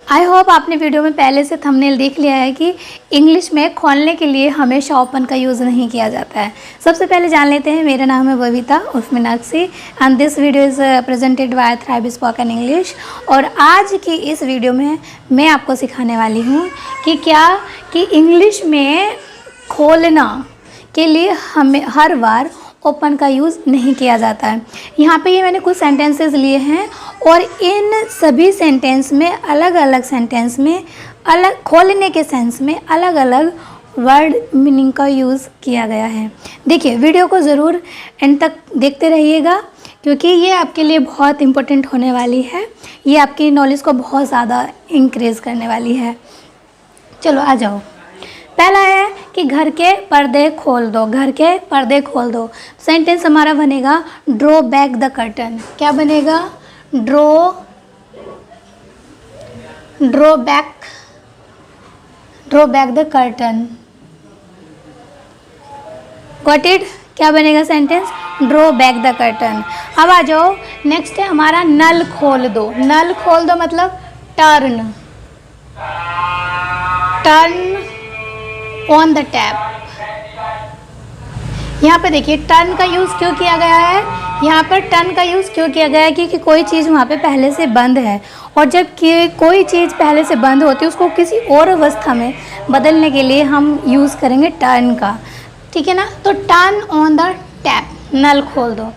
I hope आपने video में पहले से थंबनेल देख लिया है कि इंग्लिश में खोलने के लिए हमेशा ओपन का यूज़ नहीं किया जाता है। सबसे पहले जान लेते हैं। मेरा नाम है बबीता उर्फ Meenakshi and this video is presented by thrive spoken English. और आज की इस वीडियो में मैं आपको सिखाने वाली हूँ कि इंग्लिश में खोलना के लिए हमें हर बार ओपन का यूज़ नहीं किया जाता है। यहाँ पे ये मैंने कुछ सेंटेंसेस लिए हैं और इन सभी सेंटेंस में अलग अलग सेंटेंस में अलग खोलने के सेंस में अलग अलग वर्ड मीनिंग का यूज़ किया गया है। देखिए वीडियो को ज़रूर एंड तक देखते रहिएगा क्योंकि ये आपके लिए बहुत इम्पोर्टेंट होने वाली है। ये आपकी नॉलेज को बहुत ज़्यादा इंक्रीज़ करने वाली है। चलो आ जाओ। पहला है कि घर के पर्दे खोल दो। घर के पर्दे खोल दो। सेंटेंस हमारा बनेगा ड्रॉ बैक द कर्टन। क्या बनेगा? Draw back the curtain. Got it? क्या बनेगा sentence? Draw back the curtain. अब आ जाओ। नेक्स्ट है हमारा नल खोल दो। नल खोल दो मतलब टर्न ऑन द टैप। यहाँ पर देखिए टर्न का यूज़ क्यों किया गया है। यहाँ पर टर्न का यूज़ क्यों किया गया है क्योंकि कोई चीज़ वहाँ पे पहले से बंद है और जब कोई चीज़ पहले से बंद होती है उसको किसी और अवस्था में बदलने के लिए हम यूज़ करेंगे टर्न का। ठीक है ना? तो टर्न ऑन द टैप। नल खोल दो।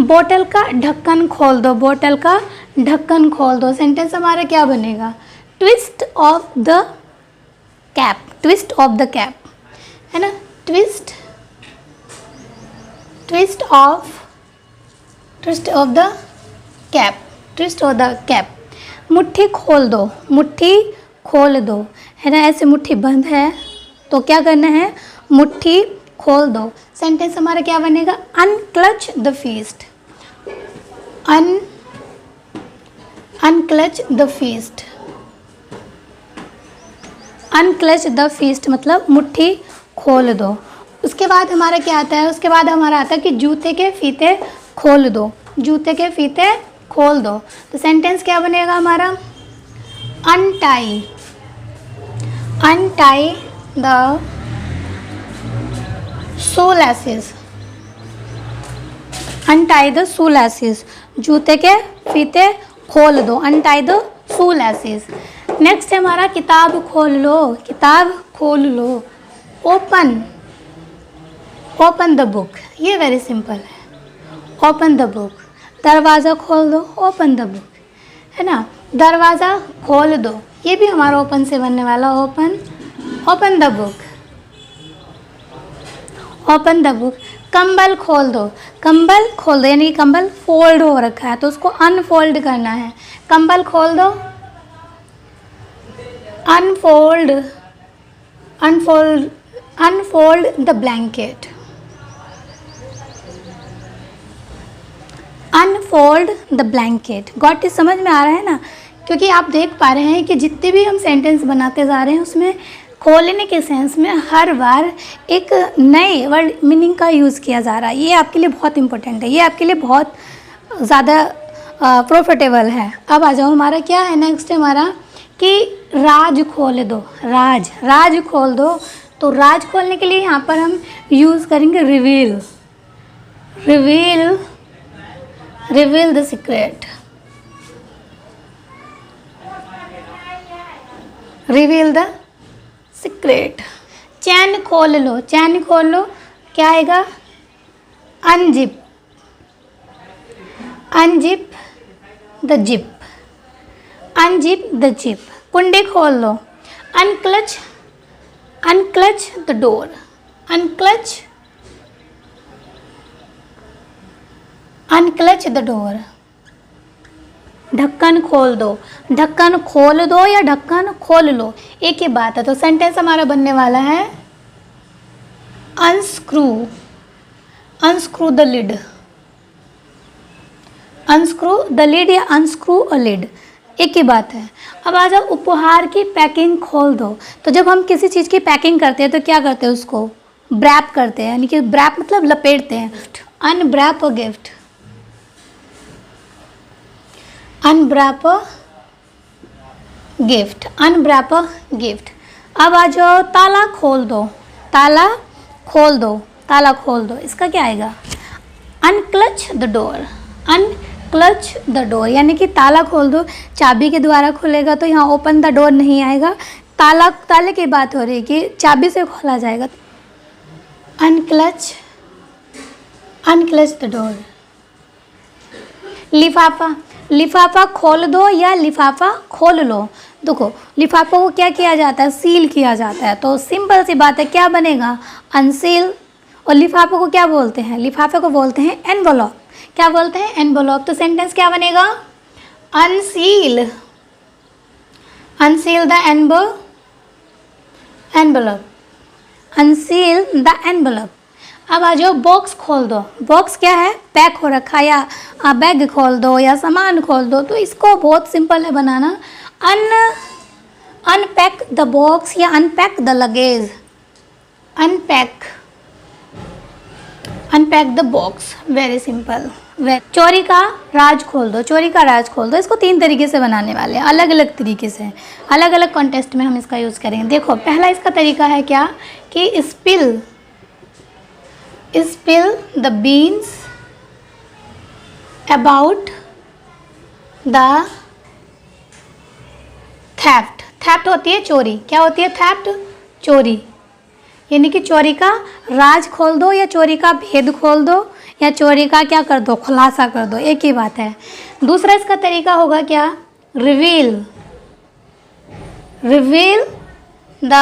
बोतल का ढक्कन खोल दो। बोतल का ढक्कन खोल दो। सेंटेंस हमारा क्या बनेगा? Twist of the cap. Twist of the cap है ना? Twist of the cap. Twist of the cap. मुट्ठी खोल दो। मुट्ठी खोल दो है ना? ऐसे मुट्ठी बंद है तो क्या करना है? मुट्ठी खोल दो। सेंटेंस हमारा क्या बनेगा? Unclutch the fist. Unclutch the fist. Unclutch the fist मतलब मुट्ठी खोल दो। उसके बाद हमारा क्या आता है? उसके बाद हमारा आता है कि जूते के फीते खोल दो। जूते के फीते खोल दो। तो सेंटेंस क्या बनेगा हमारा? Untie the shoelaces। Untie the shoelaces। जूते के फीते खोल दो। Untie the shoelaces। नेक्स्ट है हमारा किताब खोल लो। किताब खोल लो। Open the book. ये वेरी सिंपल है। Open the book. दरवाज़ा खोल दो। ओपन द बुक है ना? दरवाज़ा खोल दो। ये भी हमारा ओपन से बनने वाला। Open the book. Open the book. कंबल खोल दो। कंबल खोल दो यानी कंबल फोल्ड हो रखा है तो उसको अनफोल्ड करना है। कंबल खोल दो। Unfold the blanket. Unfold the blanket. Got it? समझ में आ रहा है ना? क्योंकि आप देख पा रहे हैं कि जितने भी हम सेंटेंस बनाते जा रहे हैं उसमें खोलने के सेंस में हर बार एक नए वर्ड मीनिंग का यूज़ किया जा रहा है। ये आपके लिए बहुत इंपॉर्टेंट है। ये आपके लिए बहुत ज़्यादा प्रॉफिटेबल है। अब आ जाओ। हमारा क्या है नेक्स्ट? हमारा कि राज खोल दो। राज खोल दो। तो राज खोलने के लिए यहाँ पर हम यूज़ करेंगे reveal the secret. Reveal the secret. Chain खोल लो। चैन खोल लो। क्या आएगा? Unzip the zip. Unzip the zip. कुंडी खोल लो। Unclutch the door. Unclutch the door. ढक्कन खोल दो। ढक्कन खोल दो या ढक्कन खोल लो एक ही बात है। तो सेंटेंस हमारा बनने वाला है unscrew the lid. Unscrew the lid या अनस्क्रू अ लिड एक ही बात है। अब आ जाओ। उपहार की पैकिंग खोल दो। तो जब हम किसी चीज़ की पैकिंग करते हैं तो क्या करते हैं? उसको ब्रैप करते हैं यानी कि ब्रैप मतलब लपेटते हैं। Unwrap a gift. Unwrap gift, unwrap a gift. अब आ जाओ, ताला खोल दो, ताला खोल दो, ताला खोल दो, इसका क्या आएगा? अनक्लच the door, unclutch the door, यानी कि ताला खोल दो, चाबी के द्वारा खुलेगा तो यहाँ ओपन द डोर नहीं आएगा, ताला, ताले की बात हो रही है कि चाबी से खोला जाएगा। अनक्लच, अनक्लच द डोर। लिफाफा, लिफाफा खोल दो या लिफाफा खोल लो। देखो लिफाफा को क्या किया जाता है? सील किया जाता है, तो सिंपल सी बात है, क्या बनेगा? अनसील। और लिफाफे को क्या बोलते हैं? लिफाफे को बोलते हैं एनवलप। क्या बोलते हैं? एनवलप। तो सेंटेंस क्या बनेगा? अनसील, अनसील द एनवलप, अनसील द एनवलप। अब आ जाओ, बॉक्स खोल दो। बॉक्स क्या है? पैक हो रखा, या बैग खोल दो या सामान खोल दो, तो इसको बहुत सिंपल है बनाना। अनपैक द बॉक्स या unpack the luggage, unpack, unpack the box, very simple. चोरी का राज खोल दो, चोरी का राज खोल दो। इसको 3 तरीके से बनाने वाले हैं, अलग अलग तरीके से, अलग अलग कॉन्टेस्ट में हम इसका यूज़ करेंगे। देखो पहला इसका तरीका है क्या कि spill, spill the beans about the theft। theft होती है चोरी। क्या होती है? theft, चोरी। यानी कि चोरी का राज खोल दो या चोरी का भेद खोल दो या चोरी का क्या कर दो? खुलासा कर दो, एक ही बात है। दूसरा इसका तरीका होगा क्या? Reveal, reveal the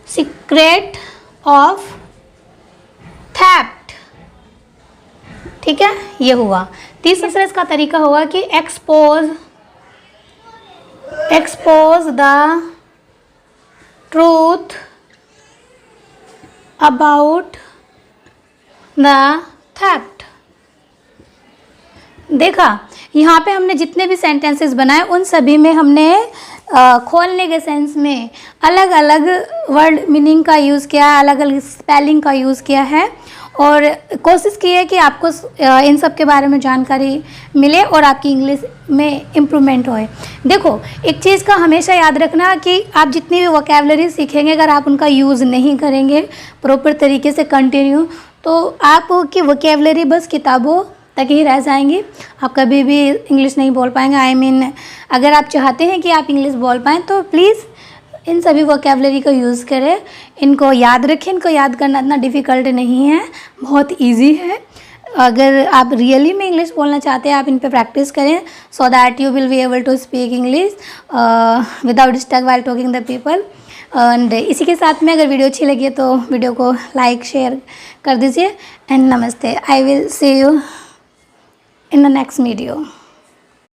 secret of theft. ठीक है, ये हुआ। तीसरा इसका तरीका होगा कि expose, expose the truth about the theft. देखा, यहाँ पे हमने जितने भी सेंटेंसेस बनाए उन सभी में हमने खोलने के सेंस में अलग अलग वर्ड मीनिंग का यूज़ किया है, अलग अलग स्पेलिंग का यूज़ किया है, और कोशिश की है कि आपको इन सब के बारे में जानकारी मिले और आपकी इंग्लिश में इम्प्रूवमेंट होए। देखो एक चीज़ का हमेशा याद रखना कि आप जितनी भी वोकैबुलरी सीखेंगे, अगर आप उनका यूज़ नहीं करेंगे प्रॉपर तरीके से कंटिन्यू, तो आपकी वोकैबुलरी बस किताबों तक ही रह जाएंगी, आप कभी भी इंग्लिश नहीं बोल पाएंगे। आई मीन अगर आप चाहते हैं कि आप इंग्लिश बोल पाएँ तो प्लीज़ इन सभी वोकैबुलरी को यूज़ करें, इनको याद रखें। इनको याद करना इतना डिफ़िकल्ट नहीं है, बहुत इजी है। अगर आप रियली में इंग्लिश बोलना चाहते हैं, आप इन पे प्रैक्टिस करें, so that you will be able to speak English without stuck while talking the people. And इसी के साथ में अगर वीडियो अच्छी लगी तो वीडियो को लाइक शेयर कर दीजिए। एंड नमस्ते, I will see you in the next video।